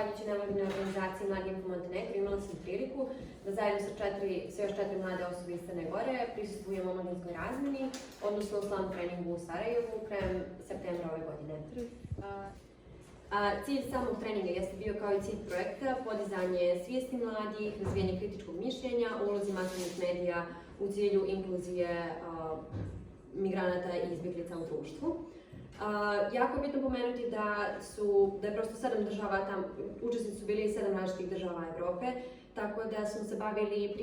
zahvaljujući nevladinoj organizaciji Mladi Info Montenegro, imala sam priliku da zajedno sa još 4 mlade osobe iz Crne Gore prisustvujemo omladinskoj razmeni, odnosno u slalom treningu u Sarajevu krajem septembra ove godine. Cilj samog treninga jeste bio, kao i cilj projekta, podizanje svijesti mladih, razvijanje kritičkog mišljenja, ulozi masovnih medija u cilju inkluzije migranata i izbjeglica u društvu. Jako je bitno pomenuti da je prosto 7 država tamo, učesnici su bili iz 7 različitih država Evrope, tako da smo se bavili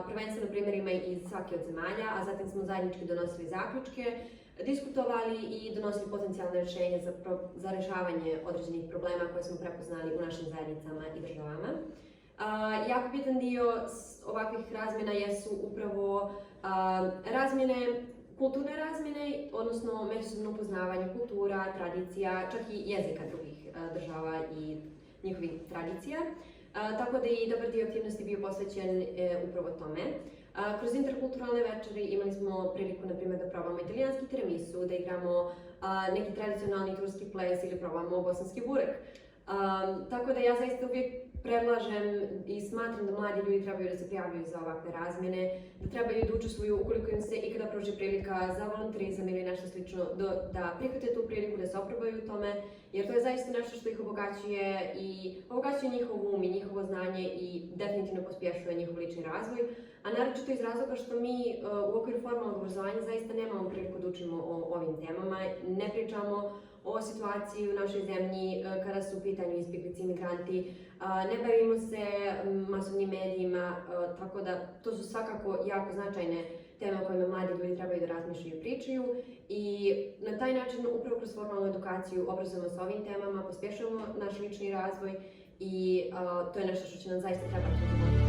prvenstveno primjerima iz svake od zemalja, a zatim smo zajednički donosili zaključke, diskutovali i donosili potencijalne rješenja za rješavanje određenih problema koje smo prepoznali u našim zajednicama i državama. Jako bitan dio ovakvih razmjena jesu upravo kulturne razmjene, odnosno međusobno upoznavanje kultura, tradicija, čak i jezika drugih država i njihovih tradicija. Tako da je i dobar dio aktivnosti bio posvećen upravo tome. Kroz interkulturalne večeri imali smo priliku, na primjer, da probamo italijanski tiramisu, da igramo neki tradicionalni turski ples ili probamo bosanski burek. Tako da ja zaista uvijek predlažem i smatram da mladi ljudi trebaju da se prijavljuju za ovakve razmjene, da trebaju da učestvuju ukoliko im se ikada prođe prilika za volonterizam ili nešto slično, da prihvate tu priliku, da se oprobaju u tome, jer to je zaista nešto što ih obogaćuje njihov um i njihovo znanje i definitivno pospješuje njihov lični razvoj, a naročito iz razloga što mi u okviru formalnog obrazovanja zaista nemamo priliku da učimo o ovim temama, ne pričamo o situaciji u našoj zemlji kada su u pitanju izbjeglice i migranti, ne bavimo se masovnim medijima, tako da to su svakako jako značajne teme o kojima mladi ljudi trebaju da razmišljaju i pričaju i na taj način upravo kroz formalnu edukaciju obrazujemo se ovim temama, pospješujemo naš lični razvoj i to je nešto što će nam zaista trebati u životu.